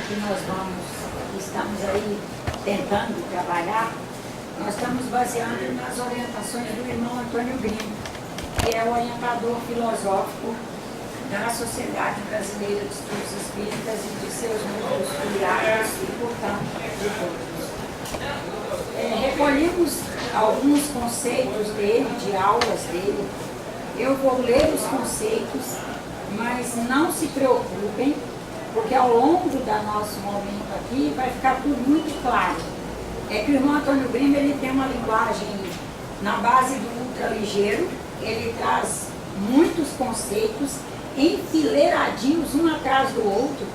que nós estamos aí tentando trabalhar, nós estamos baseando nas orientações do irmão Antônio Grimo, que é o orientador filosófico da Sociedade Brasileira de Estudos Espíritas e de seus núcleos filiados e, portanto, de todos. Recolhemos alguns conceitos dele, de aulas dele. Eu vou ler os conceitos, mas não se preocupem, porque ao longo do nosso momento aqui vai ficar tudo muito claro. É que o irmão Antônio Grimo, ele tem uma linguagem na base do ultraligeiro, ele traz muitos conceitos enfileiradinhos um atrás do outro,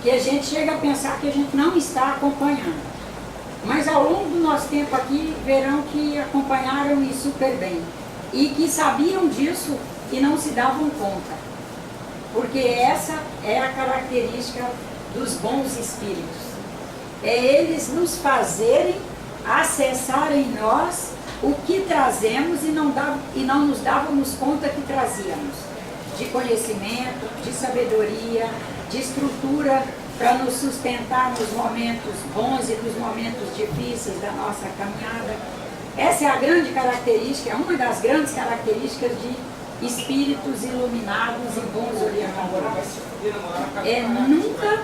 que a gente chega a pensar que a gente não está acompanhando. Mas ao longo do nosso tempo aqui, verão que acompanharam isso super bem. E que sabiam disso e não se davam conta. Porque essa é a característica dos bons espíritos. É eles nos fazerem acessar em nós o que trazemos e não nos dávamos conta que trazíamos. De conhecimento, de sabedoria, de estrutura para nos sustentar nos momentos bons e nos momentos difíceis da nossa caminhada. Essa é a grande característica, uma das grandes características de espíritos iluminados e bons orientadores. É nunca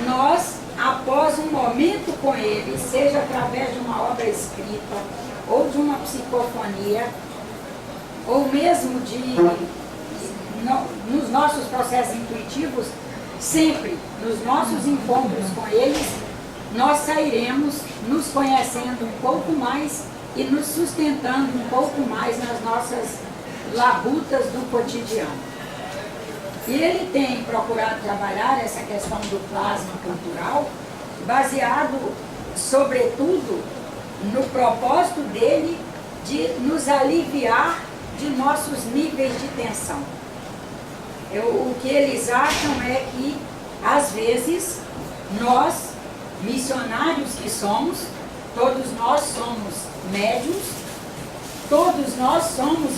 nós, após um momento com ele, seja através de uma obra escrita, ou de uma psicofonia, ou mesmo nos nossos processos intuitivos, sempre nos nossos encontros com eles, nós sairemos nos conhecendo um pouco mais e nos sustentando um pouco mais nas nossas labutas do cotidiano. E ele tem procurado trabalhar essa questão do plasma cultural, baseado, sobretudo, no propósito dele de nos aliviar de nossos níveis de tensão. O que eles acham é que, às vezes, nós, missionários que somos, todos nós somos médiuns, todos nós somos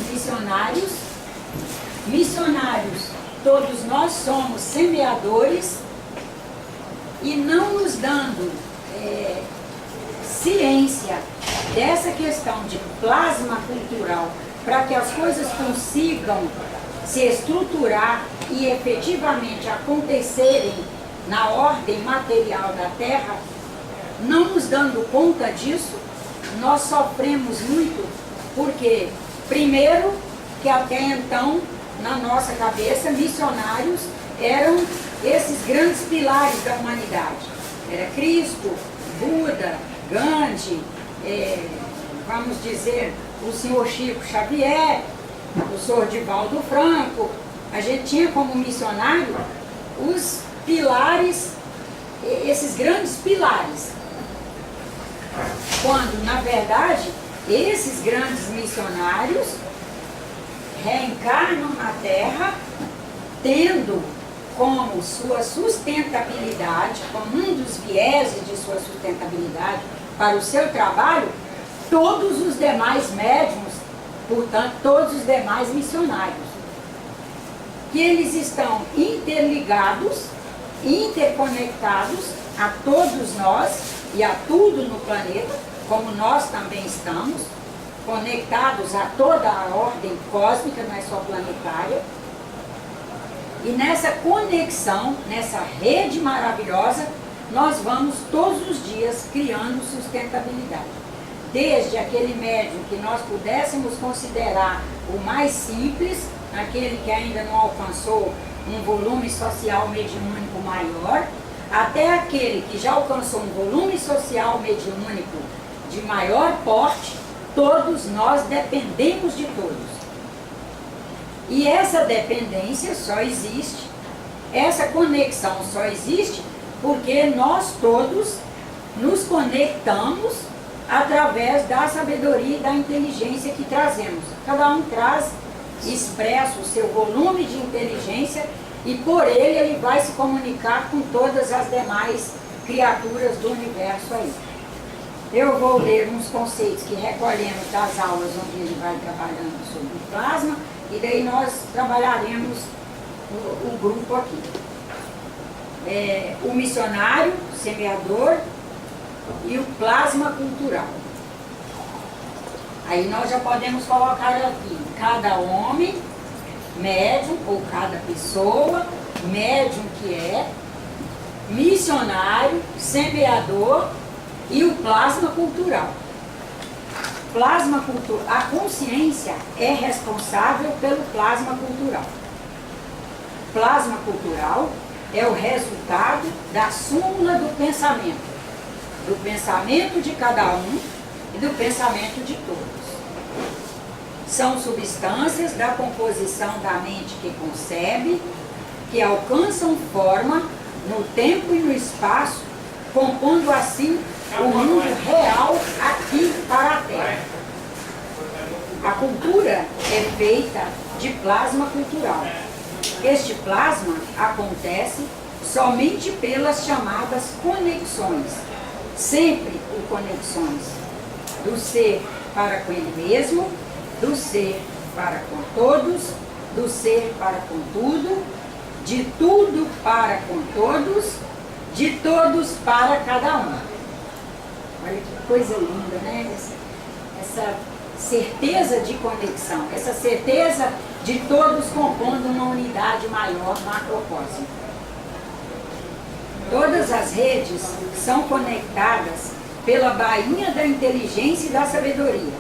missionários, todos nós somos semeadores, e não nos dando ciência dessa questão de plasma cultural, para que as coisas consigam se estruturar e efetivamente acontecerem na ordem material da Terra, não nos dando conta disso, nós sofremos muito, porque, primeiro, que até então, na nossa cabeça, missionários eram esses grandes pilares da humanidade. Era Cristo, Buda, Gandhi, vamos dizer, o senhor Chico Xavier, o senhor Divaldo Franco. A gente tinha como missionário os pilares, esses grandes pilares. Quando, na verdade, esses grandes missionários reencarnam na Terra, tendo como sua sustentabilidade, como um dos vieses de sua sustentabilidade para o seu trabalho, todos os demais médiuns, portanto, todos os demais missionários. Que eles estão interligados, interconectados a todos nós e a tudo no planeta, como nós também estamos, conectados a toda a ordem cósmica, não é só planetária. E nessa conexão, nessa rede maravilhosa, nós vamos todos os dias criando sustentabilidade. Desde aquele médium que nós pudéssemos considerar o mais simples, aquele que ainda não alcançou um volume social mediúnico maior, até aquele que já alcançou um volume social mediúnico de maior porte, todos nós dependemos de todos. E essa dependência só existe, essa conexão só existe porque nós todos nos conectamos através da sabedoria e da inteligência que trazemos. Cada um traz, expressa o seu volume de inteligência e por ele vai se comunicar com todas as demais criaturas do universo aí. Eu vou ler uns conceitos que recolhemos das aulas onde ele vai trabalhando sobre o plasma, e daí nós trabalharemos o grupo aqui. o missionário, semeador e o plasma cultural. Aí nós já podemos colocar aqui cada homem, médium, ou cada pessoa, médium que é, missionário, semeador e o plasma cultural. Plasma cultural, a consciência é responsável pelo plasma cultural. Plasma cultural é o resultado da súmula do pensamento de cada um e do pensamento de todos. São substâncias da composição da mente que concebe, que alcançam forma no tempo e no espaço, compondo assim o mundo real aqui para a Terra. A cultura é feita de plasma cultural. Este plasma acontece somente pelas chamadas conexões, sempre por conexões do ser para com ele mesmo, do ser para com todos, do ser para com tudo, de tudo para com todos, de todos para cada um. Olha que coisa linda, né? Essa certeza de conexão, essa certeza de todos compondo uma unidade maior, macrocosmo. Todas as redes são conectadas pela bainha da inteligência e da sabedoria,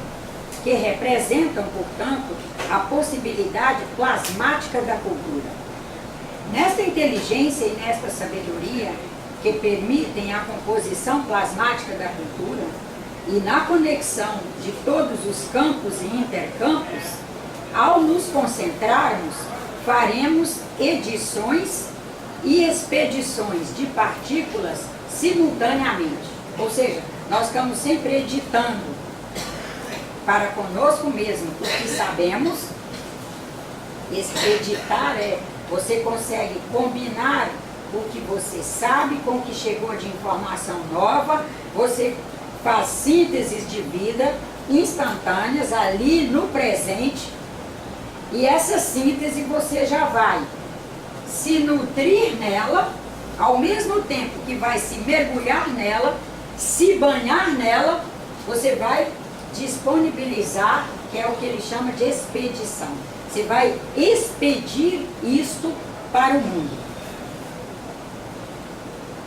que representam, portanto, a possibilidade plasmática da cultura. Nesta inteligência e nesta sabedoria, que permitem a composição plasmática da cultura, e na conexão de todos os campos e intercampos, ao nos concentrarmos, faremos edições e expedições de partículas simultaneamente. Ou seja, nós estamos sempre editando para conosco mesmo o que sabemos. Editar é você consegue combinar o que você sabe com o que chegou de informação nova, você faz sínteses de vida instantâneas ali no presente, e essa síntese você já vai se nutrir nela, ao mesmo tempo que vai se mergulhar nela, se banhar nela, você vai disponibilizar, que é o que ele chama de expedição. Você vai expedir isto para o mundo.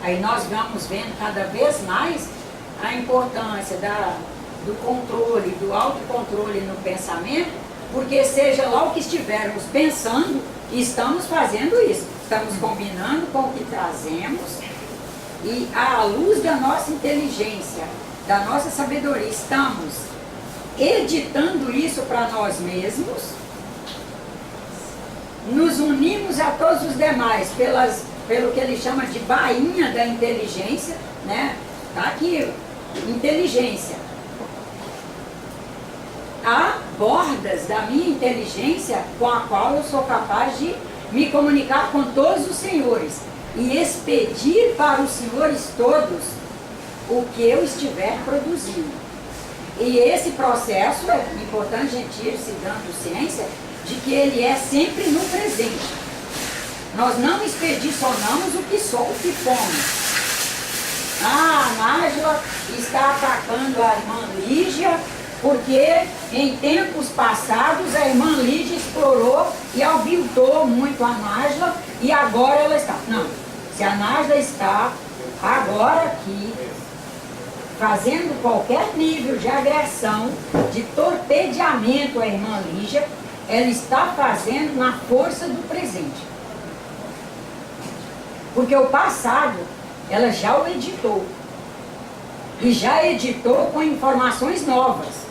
Aí nós vamos vendo cada vez mais a importância do controle, do autocontrole no pensamento, porque seja lá o que estivermos pensando, estamos fazendo isso. Estamos combinando com o que trazemos e à luz da nossa inteligência, da nossa sabedoria, estamos editando isso para nós mesmos, nos unimos a todos os demais pelo que ele chama de bainha da inteligência, né? Tá aqui, inteligência. Há bordas da minha inteligência com a qual eu sou capaz de me comunicar com todos os senhores e expedir para os senhores todos o que eu estiver produzindo. E esse processo, é importante a gente ir se dando ciência de que ele é sempre no presente. Nós não expedicionamos o que fomos. A Nájila está atacando a irmã Lígia porque em tempos passados a irmã Lígia explorou e aviltou muito a Nájila e agora ela está. Não, se a Nájila está agora aqui fazendo qualquer nível de agressão, de torpedeamento à irmã Lígia, ela está fazendo na força do presente. Porque o passado, ela já o editou. E já editou com informações novas.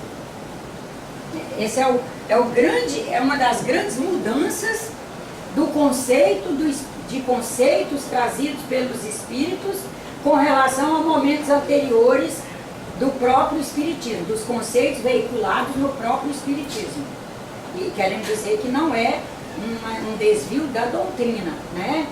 Esse é uma das grandes mudanças do conceito, de conceitos trazidos pelos espíritos com relação a momentos anteriores do próprio espiritismo, dos conceitos veiculados no próprio espiritismo. E queremos dizer que não é um desvio da doutrina, né?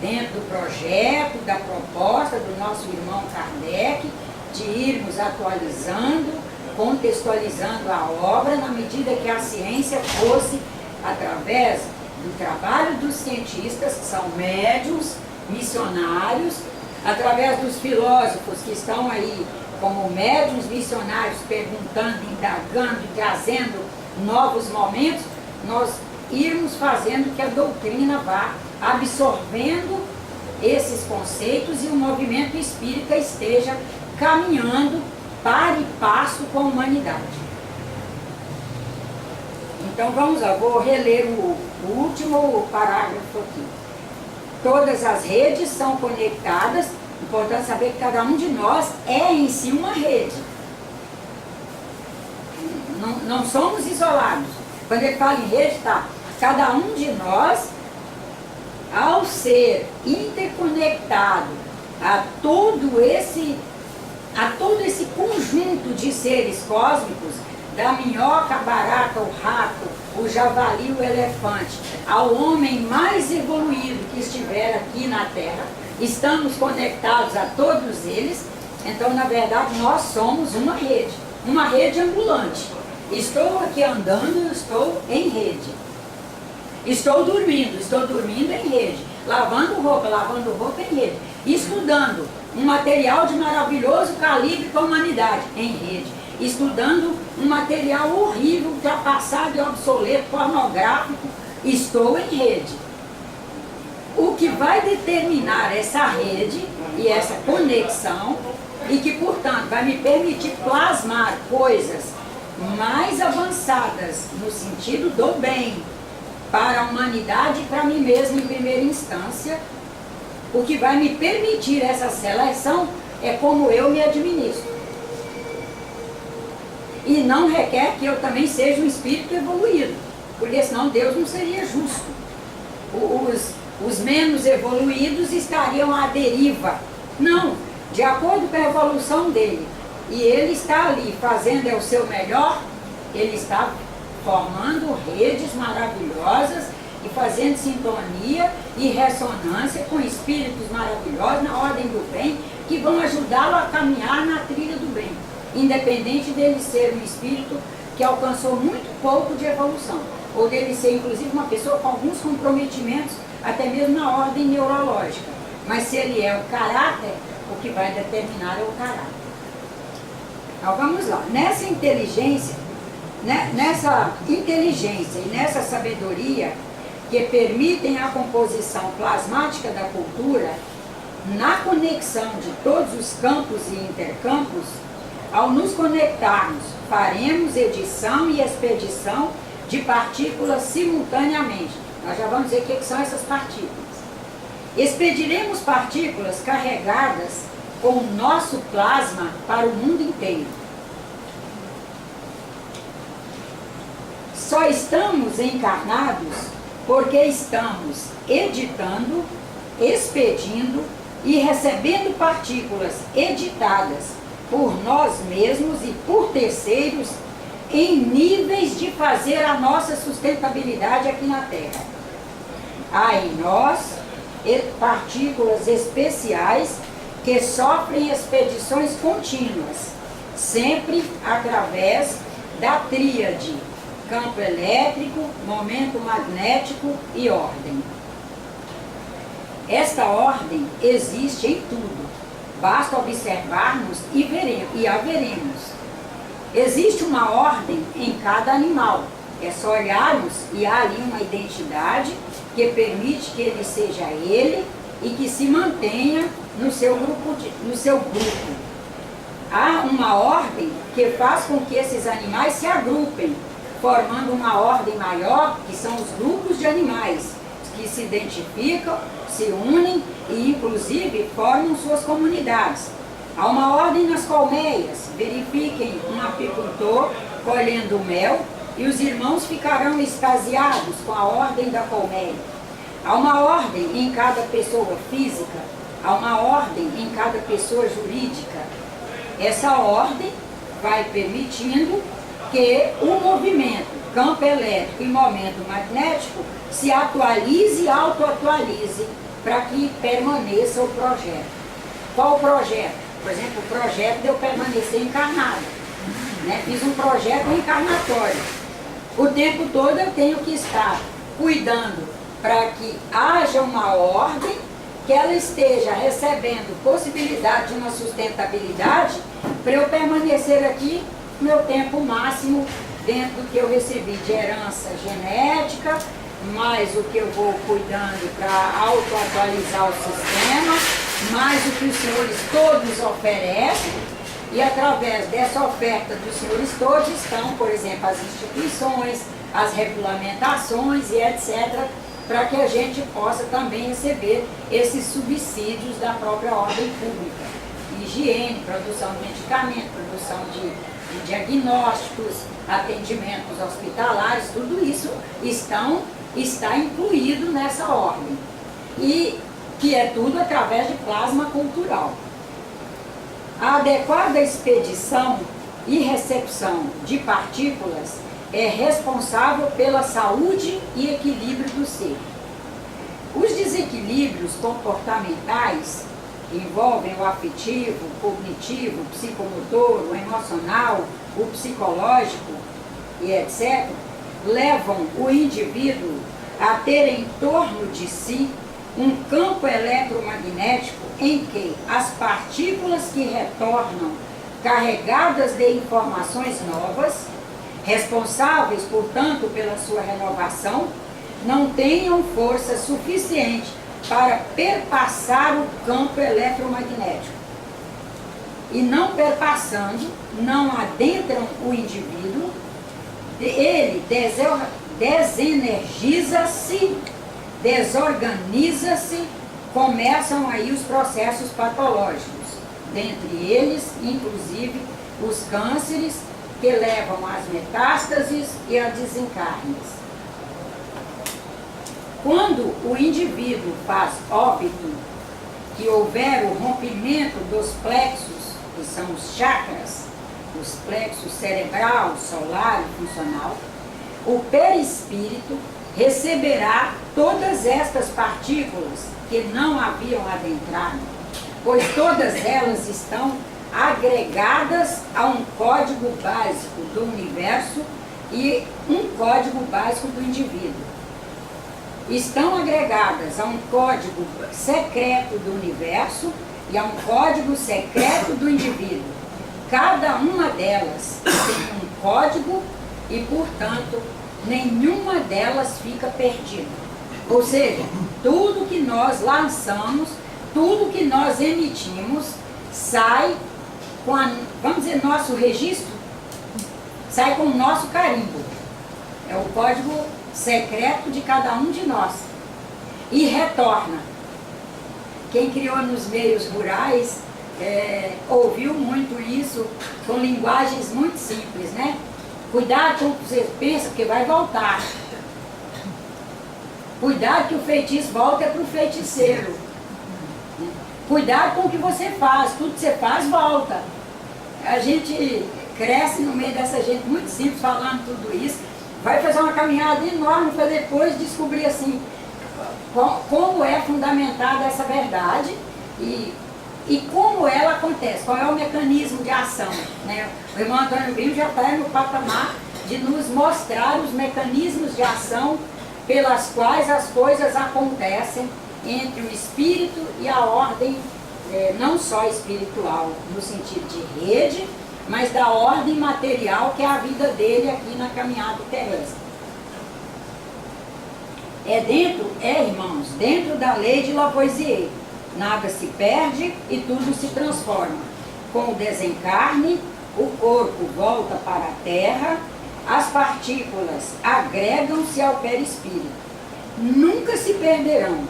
Dentro do projeto, da proposta do nosso irmão Kardec, de irmos atualizando, contextualizando a obra na medida que a ciência fosse, através O trabalho dos cientistas, que são médiuns, missionários, através dos filósofos que estão aí como médiuns missionários, perguntando, indagando, trazendo novos momentos, nós irmos fazendo que a doutrina vá absorvendo esses conceitos e o movimento espírita esteja caminhando par e passo com a humanidade. Então vamos lá, vou reler o último parágrafo aqui. Todas as redes são conectadas, importante saber que cada um de nós é em si uma rede. Não somos isolados. Quando ele fala em rede, tá, cada um de nós, ao ser interconectado a todo esse conjunto de seres cósmicos, da minhoca, a barata, o rato, o javali, o elefante, ao homem mais evoluído que estiver aqui na Terra, estamos conectados a todos eles. Então, na verdade, nós somos uma rede ambulante. Estou aqui andando, estou em rede. Estou dormindo em rede. Lavando roupa em rede. Estudando um material de maravilhoso calibre para a humanidade, em rede. Estudando um material horrível, ultrapassado e obsoleto, pornográfico, estou em rede. O que vai determinar essa rede e essa conexão, e que, portanto, vai me permitir plasmar coisas mais avançadas no sentido do bem para a humanidade e para mim mesmo em primeira instância, o que vai me permitir essa seleção é como eu me administro. E não requer que eu também seja um espírito evoluído, porque senão Deus não seria justo. Os menos evoluídos estariam à deriva. Não, de acordo com a evolução dele. E ele está ali fazendo o seu melhor, ele está formando redes maravilhosas e fazendo sintonia e ressonância com espíritos maravilhosos na ordem do bem, que vão ajudá-lo a caminhar na trilha do bem, independente dele ser um espírito que alcançou muito pouco de evolução, ou dele ser inclusive uma pessoa com alguns comprometimentos, até mesmo na ordem neurológica. Mas se ele é o caráter, o que vai determinar é o caráter. Então vamos lá, nessa inteligência e nessa sabedoria que permitem a composição plasmática da cultura, na conexão de todos os campos e intercampos, ao nos conectarmos, faremos edição e expedição de partículas simultaneamente. Nós já vamos dizer o que são essas partículas. Expediremos partículas carregadas com o nosso plasma para o mundo inteiro. Só estamos encarnados porque estamos editando, expedindo e recebendo partículas editadas por nós mesmos e por terceiros em níveis de fazer a nossa sustentabilidade aqui na Terra. Há em nós partículas especiais que sofrem expedições contínuas, sempre através da tríade campo elétrico, momento magnético e ordem. Esta ordem existe em tudo. Basta observarmos e a veremos. Existe uma ordem em cada animal. É só olharmos e há ali uma identidade que permite que ele seja ele e que se mantenha no seu grupo. Há uma ordem que faz com que esses animais se agrupem, formando uma ordem maior, que são os grupos de animais, que se identificam, se unem e, inclusive, formam suas comunidades. Há uma ordem nas colmeias. Verifiquem um apicultor colhendo mel e os irmãos ficarão extasiados com a ordem da colmeia. Há uma ordem em cada pessoa física, há uma ordem em cada pessoa jurídica. Essa ordem vai permitindo que o movimento, campo elétrico e momento magnético se atualize e autoatualize para que permaneça o projeto. Qual o projeto? Por exemplo, o projeto de eu permanecer encarnado. Fiz um projeto encarnatório. O tempo todo eu tenho que estar cuidando para que haja uma ordem, que ela esteja recebendo possibilidade de uma sustentabilidade para eu permanecer aqui meu tempo máximo dentro do que eu recebi de herança genética, mais o que eu vou cuidando para auto-atualizar o sistema, mais o que os senhores todos oferecem, e através dessa oferta dos senhores todos estão, por exemplo, as instituições, as regulamentações e etc., para que a gente possa também receber esses subsídios da própria ordem pública. Higiene, produção de medicamentos, produção de diagnósticos, atendimentos hospitalares, tudo isso está incluído nessa ordem. E que é tudo através de plasma cultural. A adequada expedição e recepção de partículas é responsável pela saúde e equilíbrio do ser. Os desequilíbrios comportamentais que envolvem o afetivo, o cognitivo, o psicomotor, o emocional, o psicológico e etc., levam o indivíduo a ter em torno de si um campo eletromagnético em que as partículas que retornam carregadas de informações novas, responsáveis, portanto, pela sua renovação, não tenham força suficiente para perpassar o campo eletromagnético. E não perpassando, não adentram o indivíduo, ele desenergiza-se, desorganiza-se, começam aí os processos patológicos, dentre eles, inclusive, os cânceres, que levam às metástases e a desencarnes. Quando o indivíduo faz óbito, que houver o rompimento dos plexos, que são os chakras, os plexos cerebral, solar e funcional, o perispírito receberá todas estas partículas que não haviam adentrado, pois todas elas estão agregadas a um código básico do universo e um código básico do indivíduo. Estão agregadas a um código secreto do universo e a um código secreto do indivíduo. Cada uma delas tem um código e, portanto, nenhuma delas fica perdida. Ou seja, tudo que nós lançamos, tudo que nós emitimos, sai com, vamos dizer, nosso registro, sai com o nosso carimbo. É o código secreto de cada um de nós. E retorna. Quem criou nos meios rurais ouviu muito isso com linguagens muito simples, né? Cuidado com o que você pensa, porque vai voltar. Cuidado que o feitiço volta para o feiticeiro. Cuidado com o que você faz, tudo que você faz volta. A gente cresce no meio dessa gente muito simples falando tudo isso, vai fazer uma caminhada enorme para depois descobrir assim como é fundamentada essa verdade e como ela acontece, qual é o mecanismo de ação, né? O irmão Antônio Brito já está no patamar de nos mostrar os mecanismos de ação pelas quais as coisas acontecem entre o espírito e a ordem, não só espiritual, no sentido de rede, mas da ordem material que é a vida dele aqui na caminhada terrestre. Irmãos, dentro da lei de Lavoisier, nada se perde e tudo se transforma. Com o desencarne, o corpo volta para a terra, as partículas agregam-se ao perispírito. Nunca se perderão.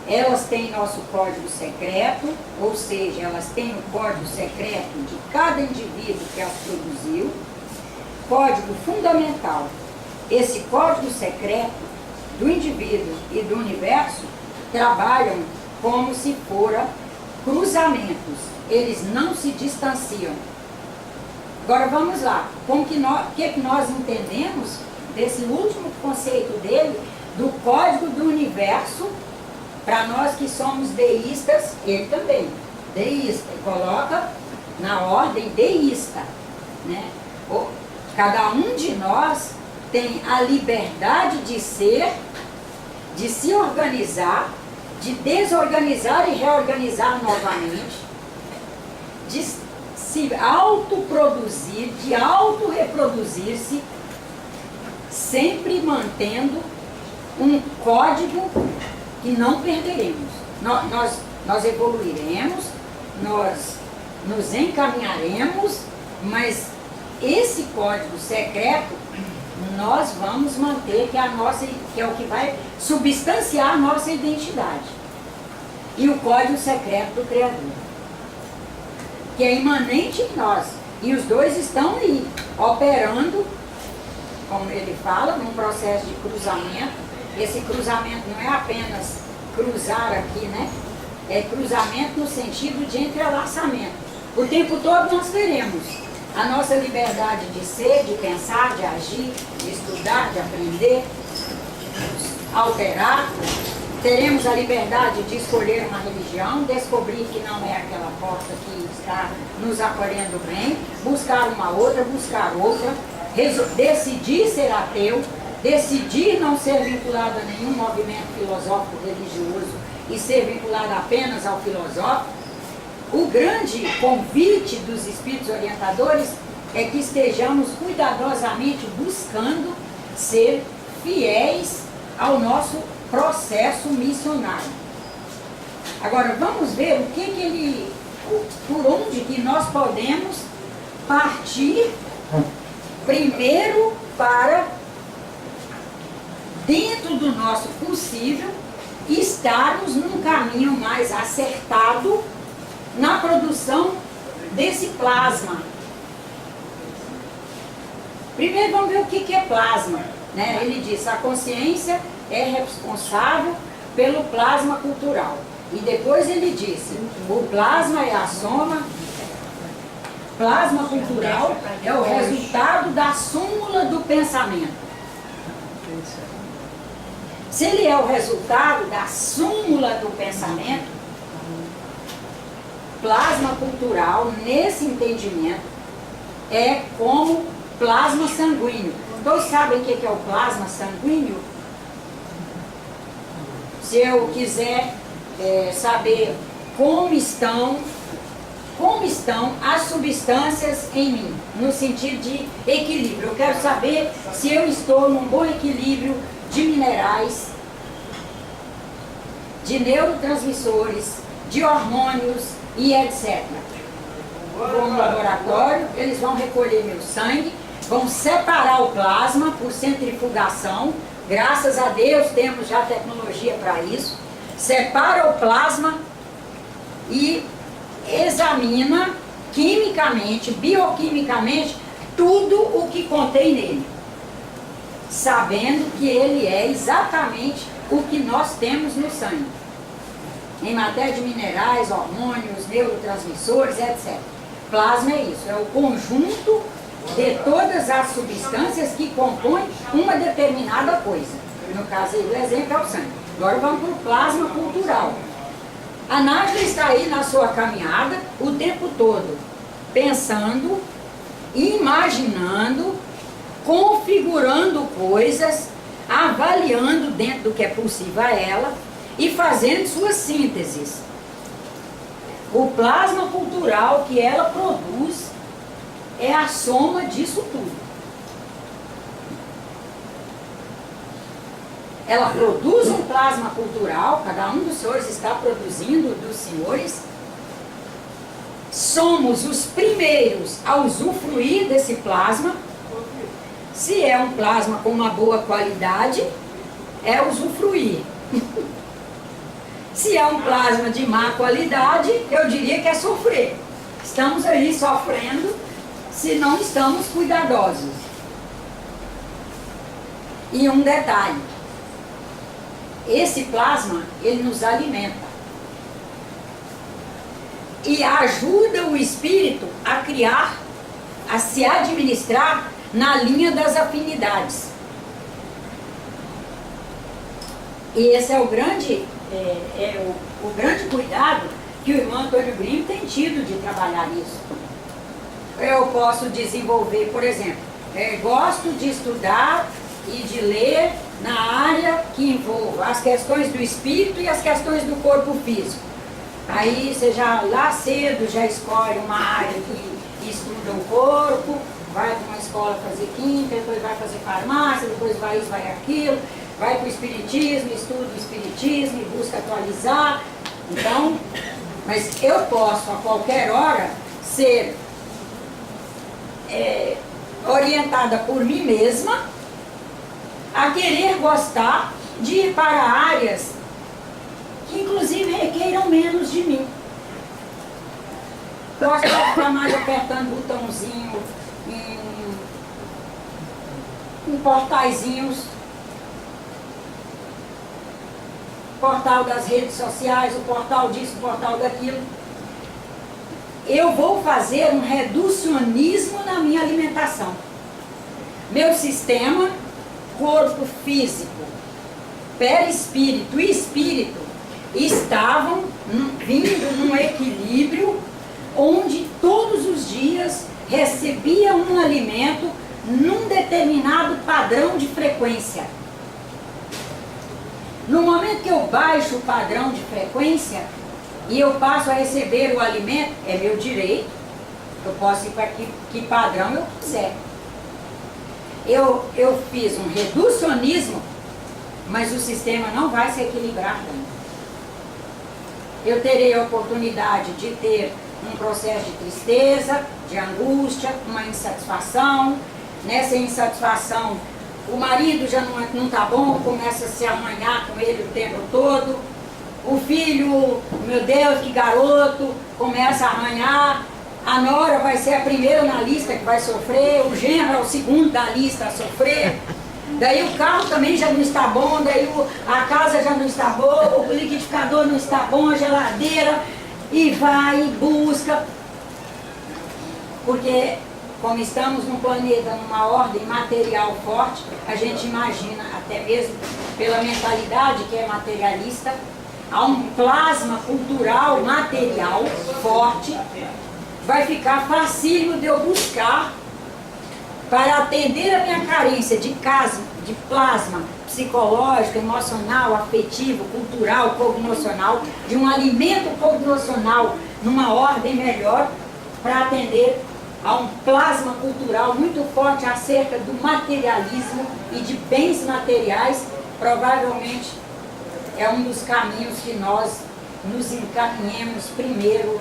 Elas têm nosso código secreto, ou seja, elas têm o código secreto de cada indivíduo que as produziu, código fundamental. Esse código secreto do indivíduo e do universo trabalham como se foram cruzamentos, eles não se distanciam. Agora vamos lá, o que nós entendemos desse último conceito dele, do código do universo, para nós que somos deístas, ele também, deísta, coloca na ordem deísta, né? Cada um de nós tem a liberdade de ser de se organizar, de desorganizar e reorganizar novamente, de se autoproduzir, de autorreproduzir-se, sempre mantendo um código que não perderemos. Nós evoluiremos, nós nos encaminharemos, mas esse código secreto nós vamos manter, que é o que vai substanciar a nossa identidade. E o código secreto do Criador, que é imanente em nós. E os dois estão aí, operando, como ele fala, num processo de cruzamento. Esse cruzamento não é apenas cruzar aqui, né? É cruzamento no sentido de entrelaçamento. O tempo todo nós teremos a nossa liberdade de ser, de pensar, de agir, de estudar, de aprender, de alterar. Teremos a liberdade de escolher uma religião, descobrir que não é aquela porta que está nos acolhendo bem, buscar uma outra, buscar outra, decidir ser ateu, decidir não ser vinculado a nenhum movimento filosófico religioso e ser vinculado apenas ao filosófico. O grande convite dos espíritos orientadores é que estejamos cuidadosamente buscando ser fiéis ao nosso processo missionário. Agora vamos ver o que por onde que nós podemos partir primeiro para, dentro do nosso possível, estarmos num caminho mais acertado na produção desse plasma. Primeiro vamos ver o que é plasma, né? Ele diz, a consciência é responsável pelo plasma cultural. E depois ele disse, o plasma é a soma, plasma cultural é o resultado da súmula do pensamento. Se ele é o resultado da súmula do pensamento, plasma cultural, nesse entendimento, é como plasma sanguíneo. Todos sabem o que é o plasma sanguíneo? Se eu quiser saber como estão as substâncias em mim, no sentido de equilíbrio, eu quero saber se eu estou num bom equilíbrio de minerais, de neurotransmissores, de hormônios e etc. Vou no laboratório, eles vão recolher meu sangue, vão separar o plasma por centrifugação. Graças a Deus temos já tecnologia para isso. Separa o plasma e examina quimicamente, bioquimicamente, tudo o que contém nele, sabendo que ele é exatamente o que nós temos no sangue, em matéria de minerais, hormônios, neurotransmissores, etc. Plasma é isso, é o conjunto de todas as substâncias que compõem uma determinada coisa. No caso aí do exemplo é o sangue. Agora vamos para o plasma cultural. A Nádia está aí na sua caminhada o tempo todo, pensando, imaginando, configurando coisas, avaliando dentro do que é possível a ela e fazendo suas sínteses. O plasma cultural que ela produz é a soma disso tudo. Ela produz um plasma cultural, cada um dos senhores está produzindo dos senhores. Somos os primeiros a usufruir desse plasma. Se é um plasma com uma boa qualidade, é usufruir. Se é um plasma de má qualidade, eu diria que é sofrer. Estamos aí sofrendo se não estamos cuidadosos. E um detalhe, esse plasma, ele nos alimenta e ajuda o espírito a criar, a se administrar na linha das afinidades. E esse é o grande, o grande cuidado que o irmão Antônio Grimo tem tido de trabalhar isso. Eu posso desenvolver, por exemplo, gosto de estudar e de ler na área que envolva as questões do espírito e as questões do corpo físico. Aí você já lá cedo já escolhe uma área que estuda o corpo, vai para uma escola fazer química, depois vai fazer farmácia, depois vai isso, vai aquilo, vai para o espiritismo, estuda o espiritismo e busca atualizar. Então, mas eu posso a qualquer hora ser orientada por mim mesma a querer gostar de ir para áreas que inclusive requeiram menos de mim. Gosto de ficar mais apertando botãozinho em portaizinhos, portal das redes sociais, o portal disso, o portal daquilo. Eu vou fazer um reducionismo na minha alimentação. Meu sistema, corpo físico, perispírito e espírito estavam vindo num equilíbrio onde todos os dias recebia um alimento num determinado padrão de frequência. No momento que eu baixo o padrão de frequência e eu passo a receber o alimento, é meu direito, eu posso ir para que padrão eu quiser. Eu fiz um reducionismo, mas o sistema não vai se equilibrar tanto. Eu terei a oportunidade de ter um processo de tristeza, de angústia, uma insatisfação. Nessa insatisfação, o marido já não está bom, começa a se arranhar com ele o tempo todo. O filho, meu Deus, que garoto, começa a arranhar. A nora vai ser a primeira na lista que vai sofrer, o genro é o segundo da lista a sofrer. Daí o carro também já não está bom, daí a casa já não está boa, o liquidificador não está bom, a geladeira, e vai e busca. Porque como estamos num planeta, numa ordem material forte, a gente imagina, até mesmo pela mentalidade que é materialista, há um plasma cultural material forte, vai ficar facílimo de eu buscar para atender a minha carência de plasma psicológico, emocional, afetivo, cultural, cognocional, de um alimento cognocional numa ordem melhor, para atender a um plasma cultural muito forte acerca do materialismo e de bens materiais. Provavelmente é um dos caminhos que nós nos encaminhemos primeiro,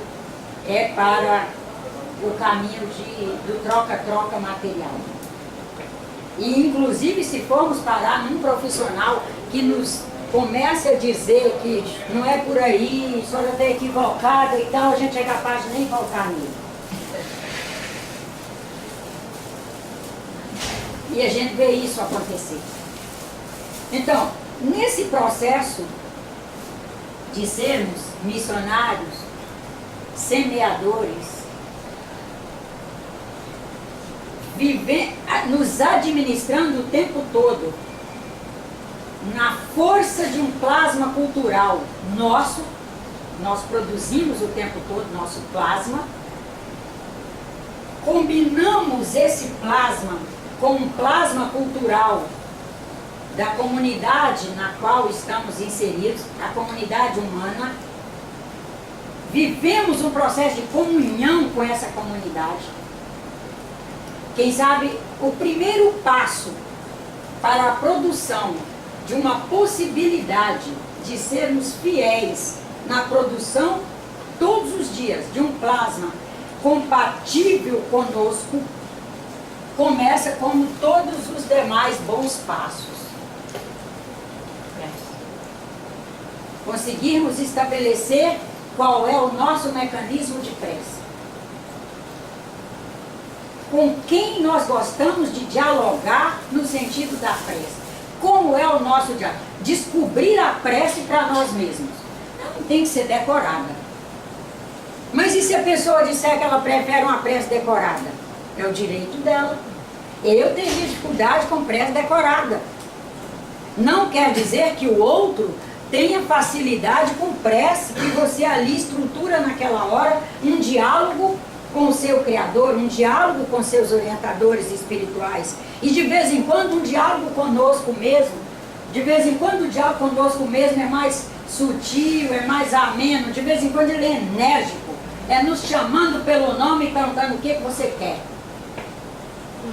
para o caminho do troca-troca material. E inclusive se formos parar num profissional que nos comece a dizer que não é por aí, a senhora está equivocada e tal, a gente é capaz de nem voltar nele. E a gente vê isso acontecer. Então, nesse processo de sermos missionários, semeadores, nos administrando o tempo todo, na força de um plasma cultural nosso, nós produzimos o tempo todo nosso plasma, combinamos esse plasma com um plasma cultural da comunidade na qual estamos inseridos, a comunidade humana, vivemos um processo de comunhão com essa comunidade. Quem sabe o primeiro passo para a produção de uma possibilidade de sermos fiéis na produção todos os dias de um plasma compatível conosco, começa como todos os demais bons passos. Conseguirmos estabelecer qual é o nosso mecanismo de prece. Com quem nós gostamos de dialogar no sentido da prece. Como é o nosso diálogo? Descobrir a prece para nós mesmos. Não tem que ser decorada. Mas e se a pessoa disser que ela prefere uma prece decorada? É o direito dela. Eu tenho dificuldade com prece decorada. Não quer dizer que o outro tenha facilidade com prece, que você ali estrutura naquela hora um diálogo com o seu Criador, um diálogo com seus orientadores espirituais. E de vez em quando um diálogo conosco mesmo. De vez em quando o diálogo conosco mesmo é mais sutil, é mais ameno. De vez em quando ele é enérgico. É nos chamando pelo nome e perguntando o que você quer.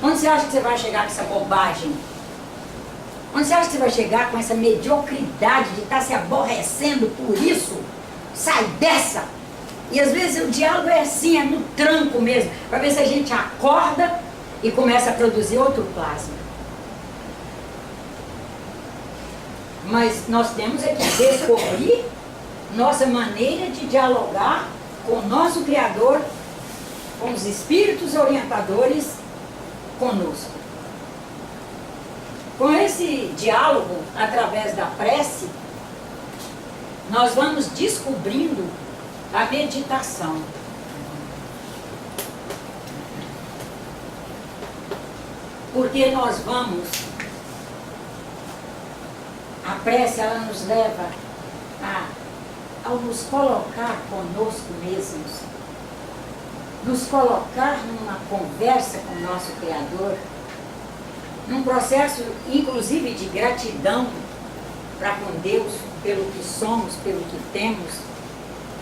Onde você acha que você vai chegar com essa bobagem? Onde você acha que você vai chegar com essa mediocridade de estar se aborrecendo por isso? Sai dessa! E às vezes o diálogo é assim, é no tranco mesmo, para ver se a gente acorda e começa a produzir outro plasma. Mas nós temos é que descobrir nossa maneira de dialogar com o nosso Criador, com os espíritos orientadores conosco. Com esse diálogo, através da prece, nós vamos descobrindo a meditação. Porque nós vamos, a prece ela nos leva ao nos colocar conosco mesmos, nos colocar numa conversa com o nosso Criador, num processo inclusive de gratidão para com Deus, pelo que somos, pelo que temos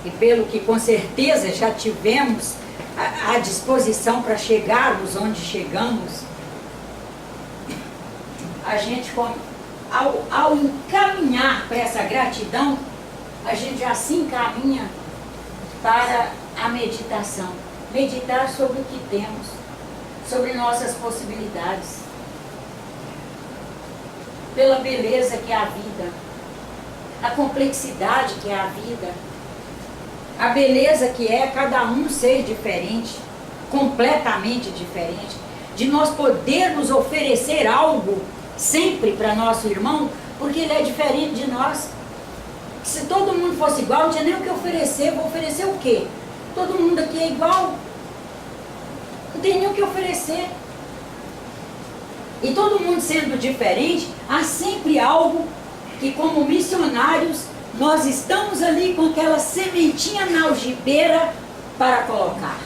e pelo que com certeza já tivemos à disposição para chegarmos onde chegamos. A gente, ao encaminhar para essa gratidão, a gente já se encaminha para a meditação. Meditar sobre o que temos, sobre nossas possibilidades, pela beleza que é a vida, a complexidade que é a vida, a beleza que é cada um ser diferente, completamente diferente, de nós podermos oferecer algo sempre para nosso irmão, porque ele é diferente de nós. Se todo mundo fosse igual, não tinha nem o que oferecer. Vou oferecer o quê? Todo mundo aqui é igual. Não tem nem o que oferecer. E todo mundo sendo diferente, há sempre algo que, como missionários, nós estamos ali com aquela sementinha na algibeira para colocar.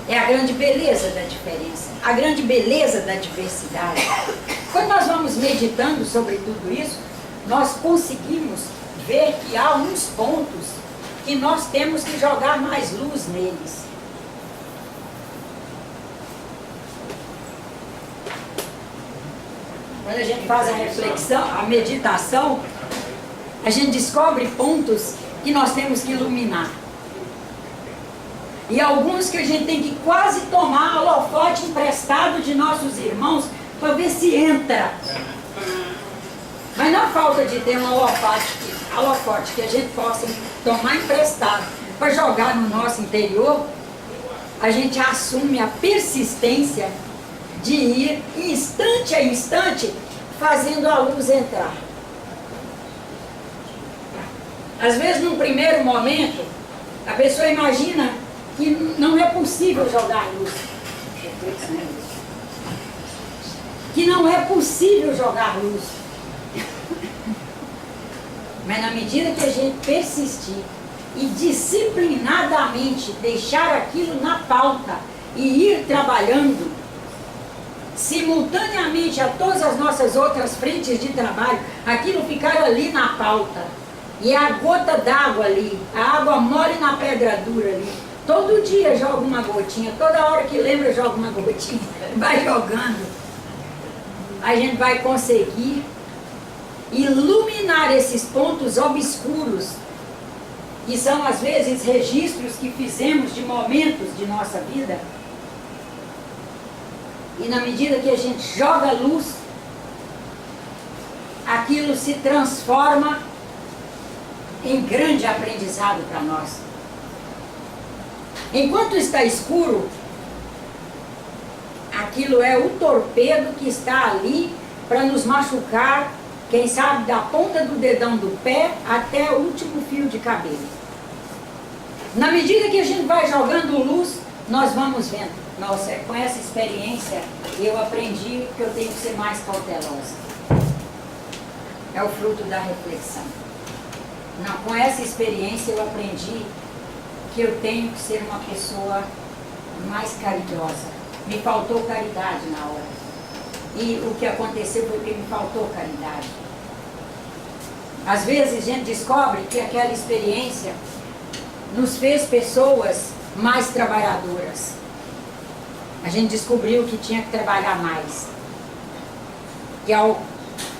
É a grande beleza da diferença, a grande beleza da diversidade. Quando nós vamos meditando sobre tudo isso, nós conseguimos ver que há uns pontos que nós temos que jogar mais luz neles. Quando a gente faz a reflexão, a meditação, a gente descobre pontos que nós temos que iluminar. E alguns que a gente tem que quase tomar holofote emprestado de nossos irmãos para ver se entra. Mas na falta de ter um holofote que a gente possa tomar emprestado para jogar no nosso interior, a gente assume a persistência de ir instante a instante fazendo a luz entrar. Às vezes, num primeiro momento, a pessoa imagina que não é possível jogar luz. Que não é possível jogar luz. Mas na medida que a gente persistir e disciplinadamente deixar aquilo na pauta e ir trabalhando simultaneamente a todas as nossas outras frentes de trabalho, aquilo ficar ali na pauta. E a gota d'água ali, a água mole na pedra dura ali. Todo dia joga uma gotinha, toda hora que lembra joga uma gotinha, vai jogando. A gente vai conseguir iluminar esses pontos obscuros, que são às vezes registros que fizemos de momentos de nossa vida. E na medida que a gente joga luz, aquilo se transforma em grande aprendizado para nós. Enquanto está escuro, aquilo é o torpedo que está ali para nos machucar, quem sabe da ponta do dedão do pé até o último fio de cabelo. Na medida que a gente vai jogando luz, nós vamos vendo. Nossa, com essa experiência eu aprendi que eu tenho que ser mais cautelosa. É o fruto da reflexão. Não, com essa experiência eu aprendi que eu tenho que ser uma pessoa mais caridosa. Me faltou caridade na hora. E o que aconteceu foi que me faltou caridade. Às vezes a gente descobre que aquela experiência nos fez pessoas mais trabalhadoras. A gente descobriu que tinha que trabalhar mais. Que ao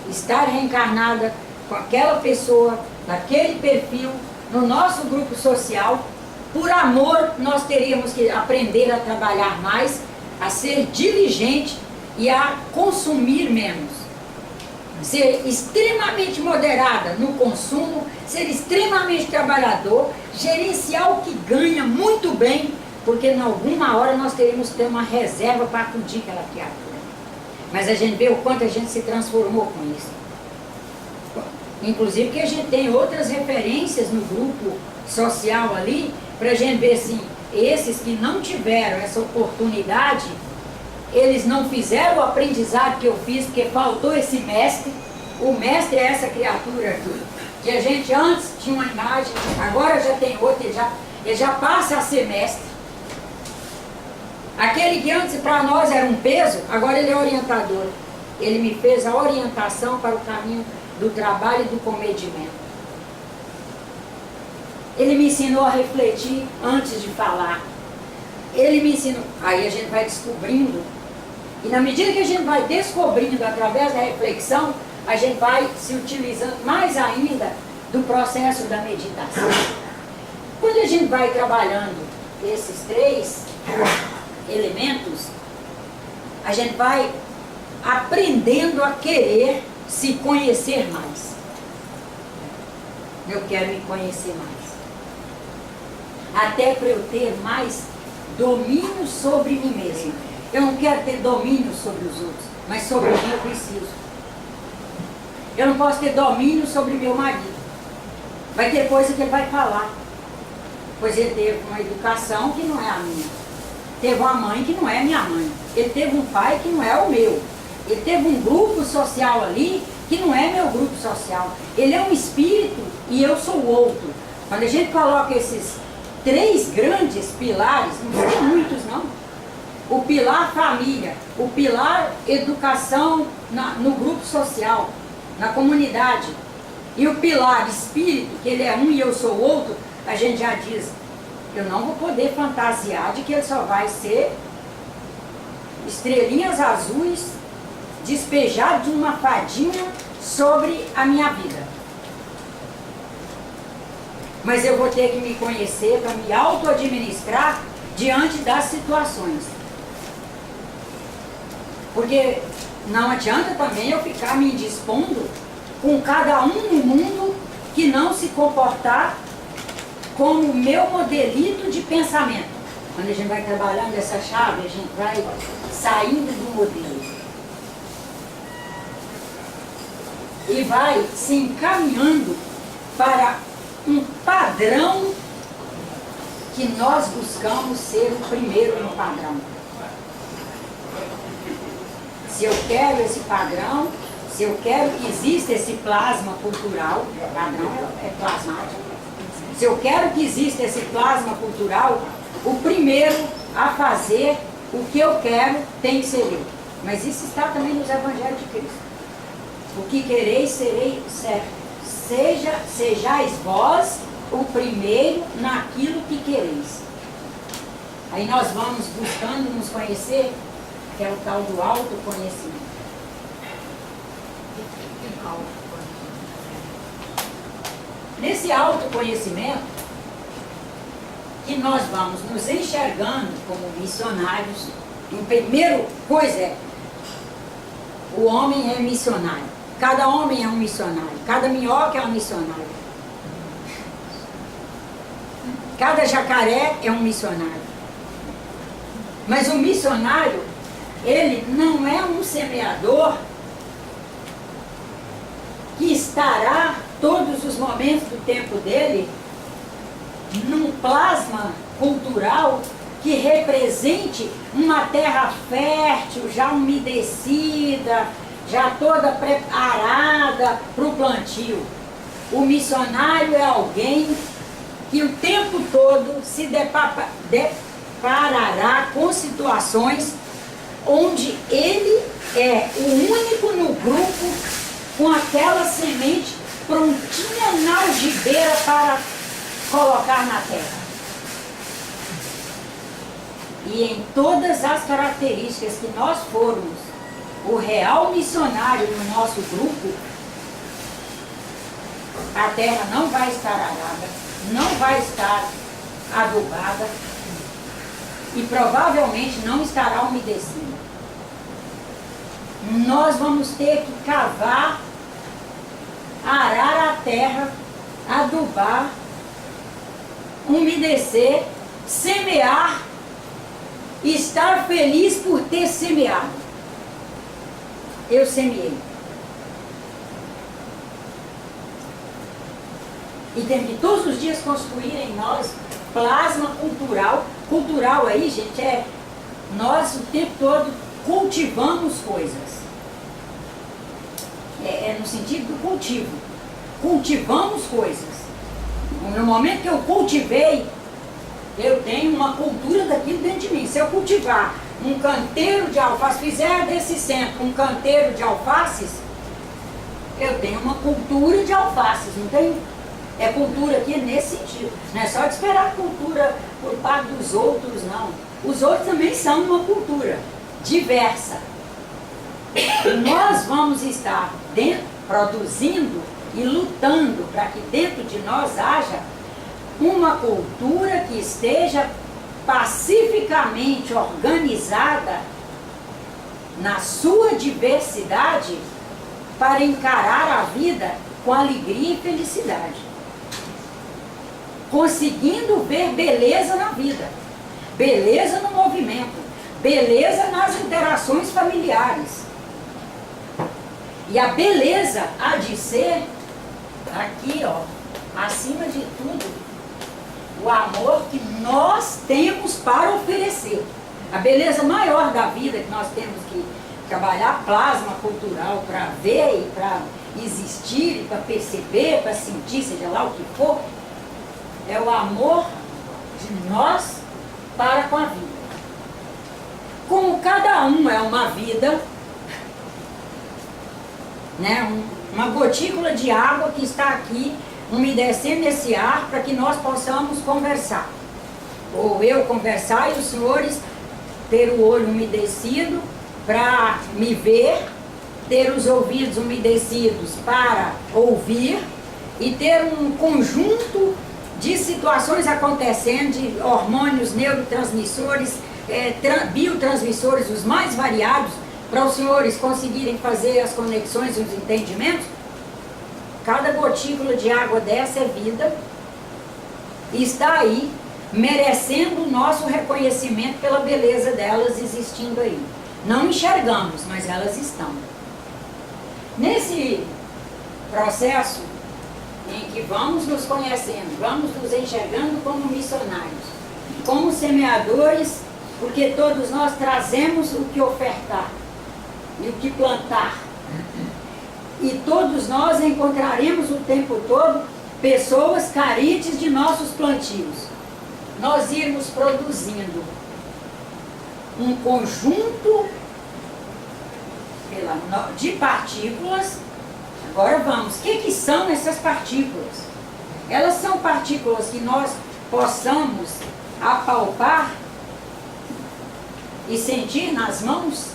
estar reencarnada com aquela pessoa, daquele perfil, no nosso grupo social, por amor nós teríamos que aprender a trabalhar mais, a ser diligente e a consumir menos. Ser extremamente moderada no consumo, ser extremamente trabalhador, gerenciar o que ganha muito bem, porque em alguma hora nós teríamos que ter uma reserva para acudir aquela criatura. Mas a gente vê o quanto a gente se transformou com isso. Inclusive que a gente tem outras referências no grupo social ali, para a gente ver assim, esses que não tiveram essa oportunidade, eles não fizeram o aprendizado que eu fiz, porque faltou esse mestre. O mestre é essa criatura aqui, que a gente antes tinha uma imagem, agora já tem outra, ele já passa a ser mestre. Aquele que antes para nós era um peso, agora ele é orientador. Ele me fez a orientação para o caminho do trabalho e do comedimento. Ele me ensinou a refletir antes de falar. Ele me ensinou. Aí a gente vai descobrindo. E na medida que a gente vai descobrindo através da reflexão, a gente vai se utilizando mais ainda do processo da meditação. Quando a gente vai trabalhando esses 3 elementos, a gente vai aprendendo a querer se conhecer mais. Eu quero me conhecer mais. Até para eu ter mais domínio sobre mim mesmo. Eu não quero ter domínio sobre os outros, mas sobre mim eu preciso. Eu não posso ter domínio sobre meu marido. Vai ter coisa que ele vai falar. Pois ele teve uma educação que não é a minha. Teve uma mãe que não é minha mãe. Ele teve um pai que não é o meu. Ele teve um grupo social ali que não é meu grupo social. Ele é um espírito e eu sou o outro. Quando a gente coloca esses 3 grandes pilares, não tem muitos não. O pilar família, o pilar educação no grupo social, na comunidade, e o pilar espírito, que ele é um e eu sou o outro, a gente já diz, eu não vou poder fantasiar de que ele só vai ser estrelinhas azuis despejado de uma fadinha sobre a minha vida. Mas eu vou ter que me conhecer para me auto-administrar diante das situações. Porque não adianta também eu ficar me indispondo com cada um no mundo que não se comportar como o meu modelito de pensamento. Quando a gente vai trabalhando essa chave, a gente vai saindo do modelo. E vai se encaminhando para um padrão que nós buscamos ser o primeiro no padrão. Se eu quero esse padrão, se eu quero que exista esse plasma cultural, padrão é plasmático. Se eu quero que exista esse plasma cultural, o primeiro a fazer o que eu quero tem que ser eu. Mas isso está também nos Evangelhos de Cristo. O que quereis, serei certo. Sejais vós o primeiro naquilo que quereis. Aí nós vamos buscando nos conhecer, que é o tal do autoconhecimento. Nesse autoconhecimento, que nós vamos nos enxergando como missionários, a primeira coisa é, o homem é missionário. Cada homem é um missionário. Cada minhoca é um missionário. Cada jacaré é um missionário. Mas o missionário, ele não é um semeador que estará todos os momentos do tempo dele num plasma cultural que represente uma terra fértil, já umedecida, já toda preparada para o plantio. O missionário é alguém que o tempo todo se deparará com situações onde ele é o único no grupo com aquela semente prontinha na algibeira para colocar na terra. E em todas as características que nós formos o real missionário no nosso grupo, a terra não vai estar arada, não vai estar adubada e provavelmente não estará umedecida. Nós vamos ter que cavar, arar a terra, adubar, umedecer, semear e estar feliz por ter semeado. Eu semeei. E temos que todos os dias construir em nós plasma cultural. Cultural aí, gente, é nós o tempo todo cultivamos coisas. É no sentido do cultivo. Cultivamos coisas. No momento que eu cultivei, eu tenho uma cultura daquilo dentro de mim. Se eu cultivar um canteiro de alface, fizer desse centro um canteiro de alfaces, eu tenho uma cultura de alfaces, não tenho? É cultura aqui nesse sentido. Não é só de esperar cultura por parte dos outros, não. Os outros também são uma cultura diversa. Nós vamos estar produzindo e lutando para que dentro de nós haja uma cultura que esteja pacificamente organizada na sua diversidade para encarar a vida com alegria e felicidade. Conseguindo ver beleza na vida, beleza no movimento, beleza nas interações familiares. E a beleza há de ser, aqui ó, acima de tudo, o amor que nós temos para oferecer. A beleza maior da vida que nós temos que trabalhar, plasma cultural, para ver e para existir, para perceber, para sentir, seja lá o que for, é o amor de nós para com a vida. Como cada um é uma vida, né, uma gotícula de água que está aqui umedecendo esse ar para que nós possamos conversar. Ou eu conversar e os senhores ter o olho umedecido para me ver, ter os ouvidos umedecidos para ouvir e ter um conjunto de situações acontecendo, de hormônios, neurotransmissores, biotransmissores, os mais variados, para os senhores conseguirem fazer as conexões e os entendimentos. Cada gotícula de água dessa é vida e está aí merecendo o nosso reconhecimento pela beleza delas existindo aí. Não enxergamos, mas elas estão. Nesse processo em que vamos nos conhecendo, vamos nos enxergando como missionários, como semeadores, porque todos nós trazemos o que ofertar e o que plantar. E todos nós encontraremos o tempo todo pessoas carentes de nossos plantios. Nós irmos produzindo um conjunto de partículas. Agora vamos, o que são essas partículas? Elas são partículas que nós possamos apalpar e sentir nas mãos,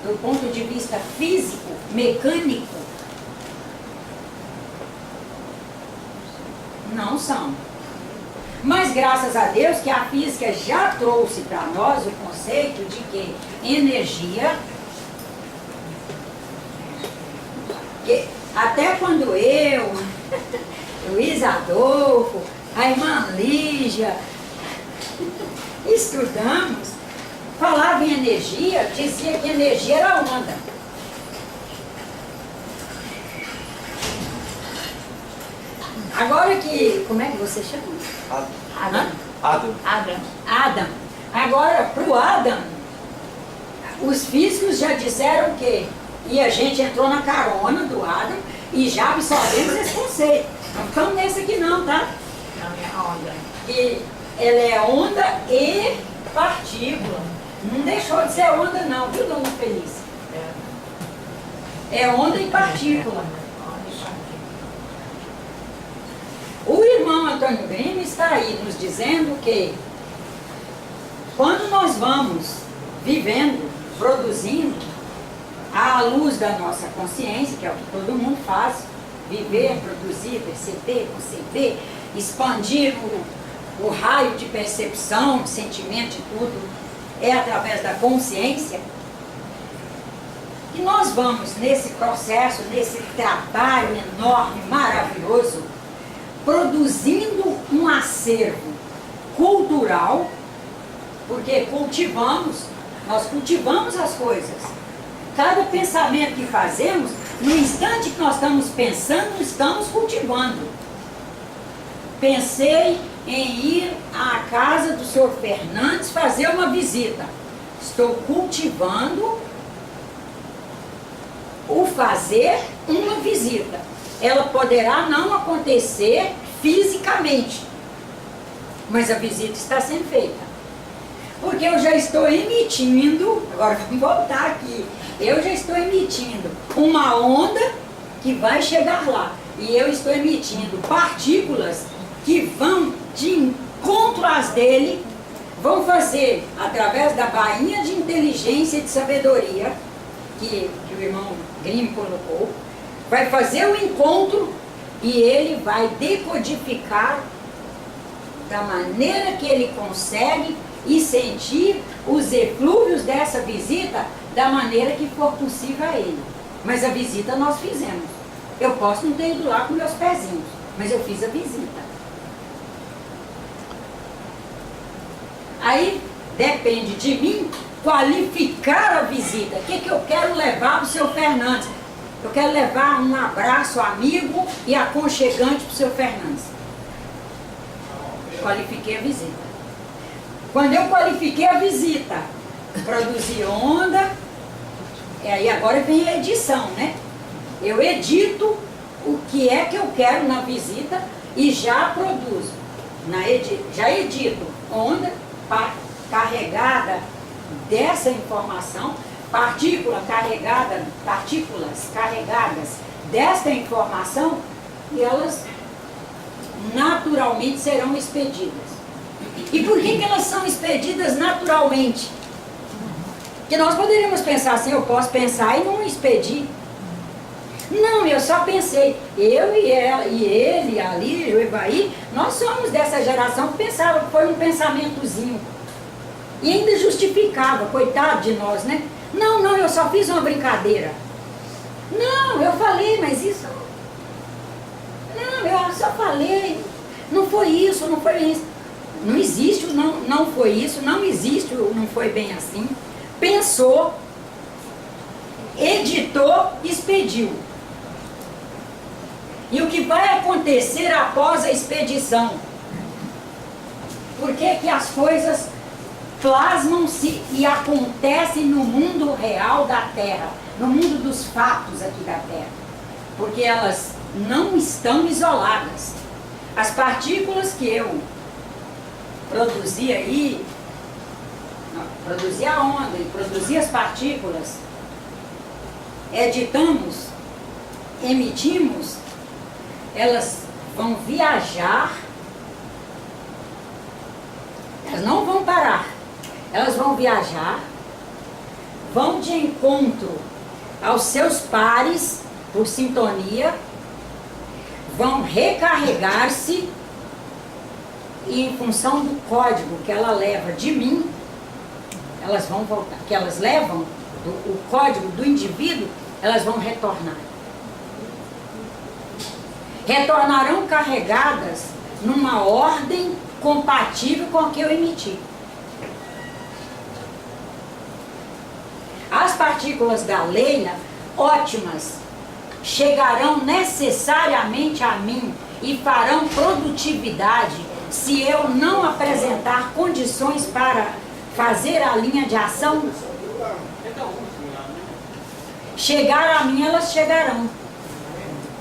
do ponto de vista físico, mecânico? Não são. Mas graças a Deus que a física já trouxe para nós o conceito de que energia, que até quando eu, Luiz Adolfo, a irmã Lígia, estudamos, falava em energia, dizia que energia era onda. Agora que, como é que você chama? Adam. Agora, para o Adam, os físicos já disseram que, e a gente entrou na carona do Adam, E já absorvemos esse conceito. Não estamos nesse aqui não, tá? Não é onda. E ela é onda e partícula. Não deixou de ser onda não, viu, dona Felícia? É onda e partícula. O irmão Antônio Grime está aí nos dizendo que quando nós vamos vivendo, produzindo, à luz da nossa consciência, que é o que todo mundo faz, viver, produzir, perceber, conceber, expandir o raio de percepção, de sentimento, de tudo, é através da consciência. E nós vamos nesse processo, nesse trabalho enorme, maravilhoso, produzindo um acervo cultural, porque nós cultivamos as coisas. Cada pensamento que fazemos, no instante que nós estamos pensando, estamos cultivando. Pensei em ir à casa do senhor Fernandes fazer uma visita. Estou cultivando o fazer uma visita. Ela poderá não acontecer fisicamente, mas a visita está sendo feita. Porque eu já estou emitindo, agora vamos voltar aqui, eu já estou emitindo uma onda que vai chegar lá. E eu estou emitindo partículas que vão de encontro às dele, vão fazer, através da bainha de inteligência e de sabedoria, que o irmão Grime colocou, vai fazer o encontro e ele vai decodificar da maneira que ele consegue e sentir os eflúvios dessa visita da maneira que for possível a ele. Mas a visita nós fizemos. Eu posso não ter ido lá com meus pezinhos, mas eu fiz a visita. Aí depende de mim qualificar a visita. O que eu quero levar para o seu Fernandes? Eu quero levar um abraço amigo e aconchegante para o seu Fernandes. Qualifiquei a visita. Quando eu qualifiquei a visita, produzi onda, e aí agora vem a edição, né? Eu edito o que é que eu quero na visita e já produzo. Já edito onda carregada dessa informação, partículas carregadas desta informação, e elas naturalmente serão expedidas. E por que elas são expedidas naturalmente? Porque nós poderíamos pensar assim, eu posso pensar e não expedir. Não, eu só pensei, eu e ela, e ele, ali, o Evaí, nós somos dessa geração que pensava, foi um pensamentozinho. E ainda justificava, coitado de nós, né? Não, eu só fiz uma brincadeira. Não, eu falei, mas isso... Não, eu só falei, não foi isso, não foi isso. Não existe, não foi isso, não existe, não foi bem assim. Pensou, editou, expediu. E o que vai acontecer após a expedição? Por que as coisas plasmam-se e acontecem no mundo real da Terra, no mundo dos fatos aqui da Terra? Porque elas não estão isoladas. As partículas que eu produzi aí, produzi a onda e produzi as partículas, editamos, emitimos, elas vão viajar, elas não vão parar, elas vão viajar, vão de encontro aos seus pares por sintonia, vão recarregar-se e em função do código que ela leva de mim, elas vão voltar, que elas levam o código do indivíduo, elas vão retornar. Retornarão carregadas numa ordem compatível com a que eu emiti. As partículas da Leila, ótimas, chegarão necessariamente a mim e farão produtividade se eu não apresentar condições para fazer a linha de ação. Chegar a mim, elas chegarão.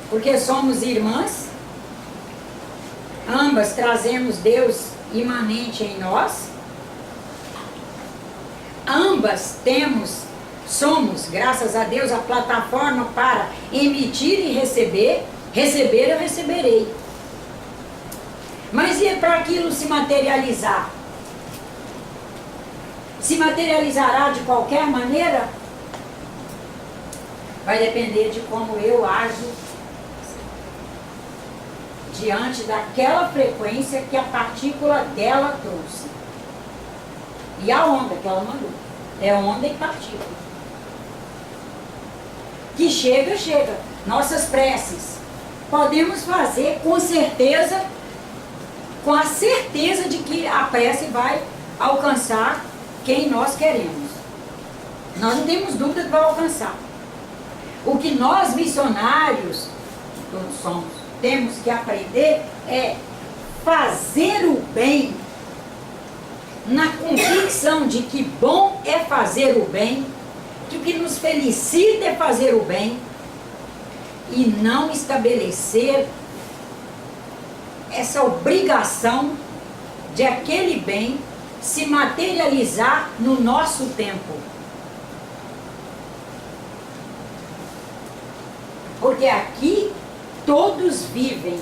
porque somos irmãs, ambas trazemos Deus imanente em nós, ambas somos, graças a Deus, a plataforma para emitir e receber eu receberei. Mas e para aquilo se materializar? Se materializará de qualquer maneira? Vai depender de como eu ajo diante daquela frequência que a partícula dela trouxe. E a onda que ela mandou. É onda e partícula. Que chega, chega. Nossas preces podemos fazer com certeza, com a certeza de que a prece vai alcançar quem nós queremos. Nós não temos dúvida que vai alcançar. O que nós missionários temos que aprender é fazer o bem na convicção de que bom é fazer o bem, que o que nos felicita é fazer o bem, e não estabelecer essa obrigação de aquele bem se materializar no nosso tempo. Porque aqui todos vivem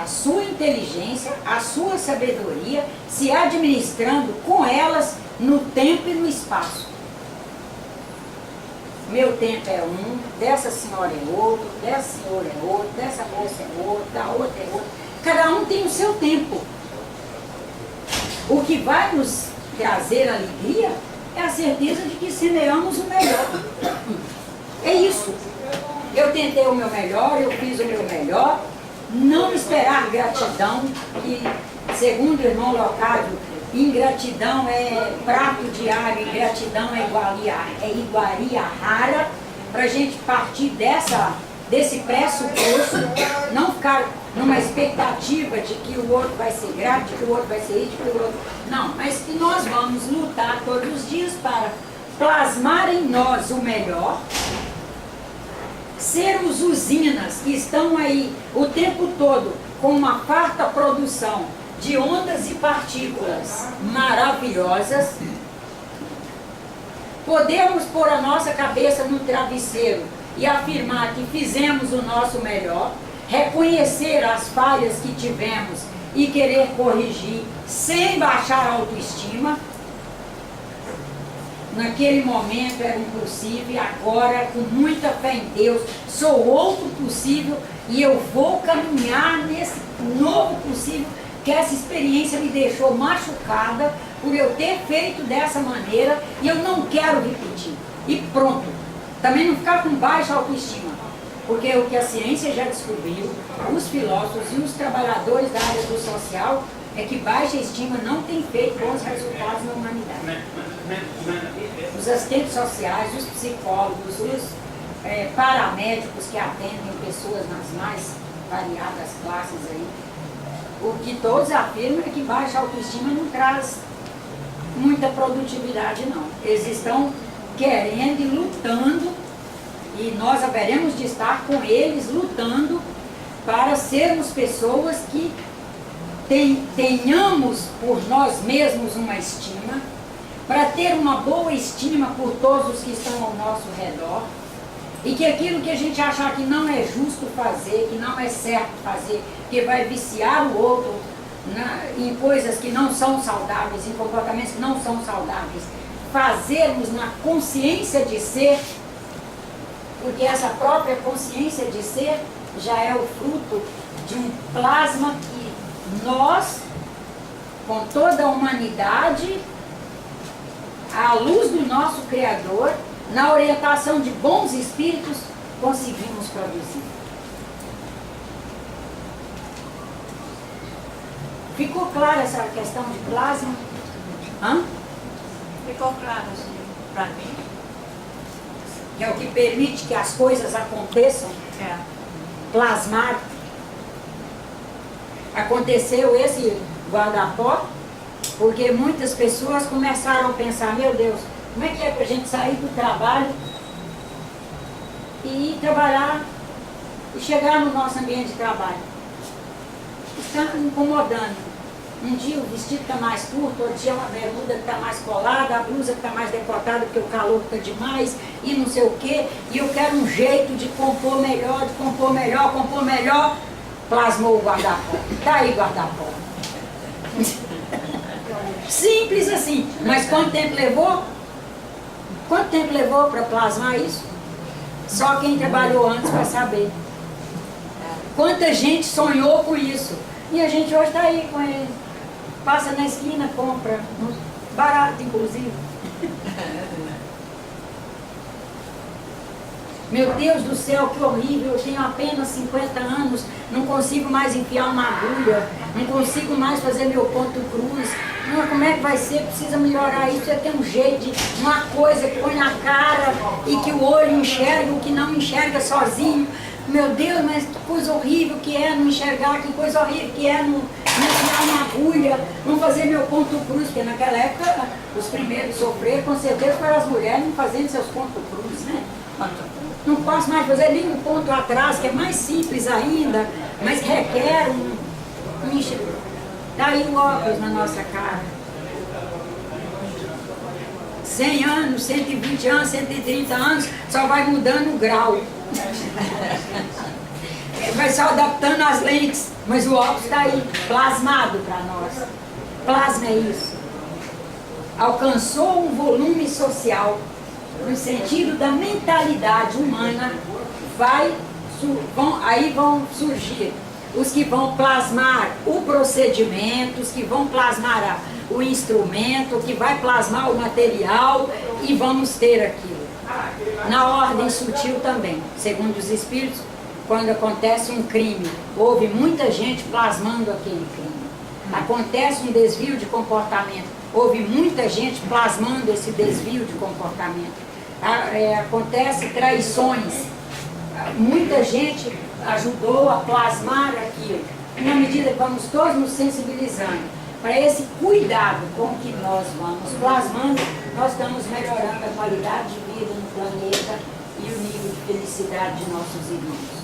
a sua inteligência, a sua sabedoria, se administrando com elas no tempo e no espaço. Meu tempo é um, dessa senhora é outro, dessa senhora é outro, dessa moça é outra, da outra é outra. Cada um tem o seu tempo. O que vai nos trazer alegria é a certeza de que semeamos o melhor. É isso. Eu tentei o meu melhor, eu fiz o meu melhor. Não esperar gratidão, que, segundo o irmão Leocádio, ingratidão é prato diário, ingratidão é iguaria rara, para a gente partir desse pressuposto, não ficar numa expectativa de que o outro vai ser grato, de que o outro vai ser isso, de que o outro... Não, mas que nós vamos lutar todos os dias para plasmar em nós o melhor, sermos usinas que estão aí o tempo todo com uma farta produção de ondas e partículas maravilhosas, podemos pôr a nossa cabeça no travesseiro e afirmar que fizemos o nosso melhor, reconhecer as falhas que tivemos e querer corrigir sem baixar a autoestima. Naquele momento era impossível, e agora, com muita fé em Deus, sou outro possível e eu vou caminhar nesse novo possível, que essa experiência me deixou machucada por eu ter feito dessa maneira e eu não quero repetir. E pronto. Também não ficar com baixa autoestima, porque o que a ciência já descobriu, os filósofos e os trabalhadores da área do social, é que baixa estima não tem feito bons resultados na humanidade. Os assistentes sociais, os psicólogos, os paramédicos que atendem pessoas nas mais variadas classes aí, o que todos afirmam é que baixa autoestima não traz muita produtividade, não. Eles estão querendo e lutando, e nós haveremos de estar com eles lutando para sermos pessoas que tenhamos por nós mesmos uma estima, para ter uma boa estima por todos os que estão ao nosso redor, e que aquilo que a gente achar que não é justo fazer, que não é certo fazer, que vai viciar o outro em coisas que não são saudáveis, em comportamentos que não são saudáveis, fazermos na consciência de ser, porque essa própria consciência de ser já é o fruto de um plasma que nós, com toda a humanidade, à luz do nosso Criador, na orientação de bons espíritos, conseguimos produzir. Ficou clara essa questão de plasma? Hã? Ficou claro, assim, para mim. Que é o que permite que as coisas aconteçam? É. Plasmar. Aconteceu esse guarda-pó, porque muitas pessoas começaram a pensar, meu Deus, como é que é para a gente sair do trabalho e ir trabalhar e chegar no nosso ambiente de trabalho. Está incomodando. Um dia o vestido está mais curto, outro dia uma bermuda que está mais colada, a blusa que está mais decotada porque o calor está demais e não sei o quê. E eu quero um jeito de compor melhor, compor melhor. Plasmou o guarda-pó. Está aí guarda-pó. Simples assim. Mas quanto tempo levou? Quanto tempo levou para plasmar isso? Só quem trabalhou antes para saber. Quanta gente sonhou com isso. E a gente hoje está aí com ele. Passa na esquina, compra. Barato, inclusive. Meu Deus do céu, que horrível. Eu tenho apenas 50 anos. Não consigo mais enfiar uma agulha. Não consigo mais fazer meu ponto cruz. Não, como é que vai ser? Precisa melhorar isso. Você tem um jeito de uma coisa que põe na cara e que o olho enxerga, o que não enxerga sozinho. Meu Deus, mas que coisa horrível que é não enxergar, que coisa horrível que é não enfiar uma agulha, não fazer meu ponto cruz, porque naquela época os primeiros sofrer com certeza foram as mulheres não fazendo seus pontos cruz, né? Não posso mais fazer nem um ponto atrás, que é mais simples ainda, mas requer um enxergar. Daí o óculos na nossa cara. 100 anos, 120 anos, 130 anos, só vai mudando o grau. Vai só adaptando as lentes, mas o óculos está aí, plasmado para nós. Plasma é isso. Alcançou um volume social, no sentido da mentalidade humana, aí vão surgir os que vão plasmar o procedimento, os que vão plasmar o instrumento, o que vai plasmar o material, e vamos ter aquilo. Na ordem sutil também, segundo os espíritos, quando acontece um crime, houve muita gente plasmando aquele crime. Acontece um desvio de comportamento, houve muita gente plasmando esse desvio de comportamento. Acontece traições, muita gente ajudou a plasmar aquilo. Na medida que vamos todos nos sensibilizando para esse cuidado com que nós vamos plasmando, nós estamos melhorando a qualidade de vida no planeta e o nível de felicidade de nossos irmãos.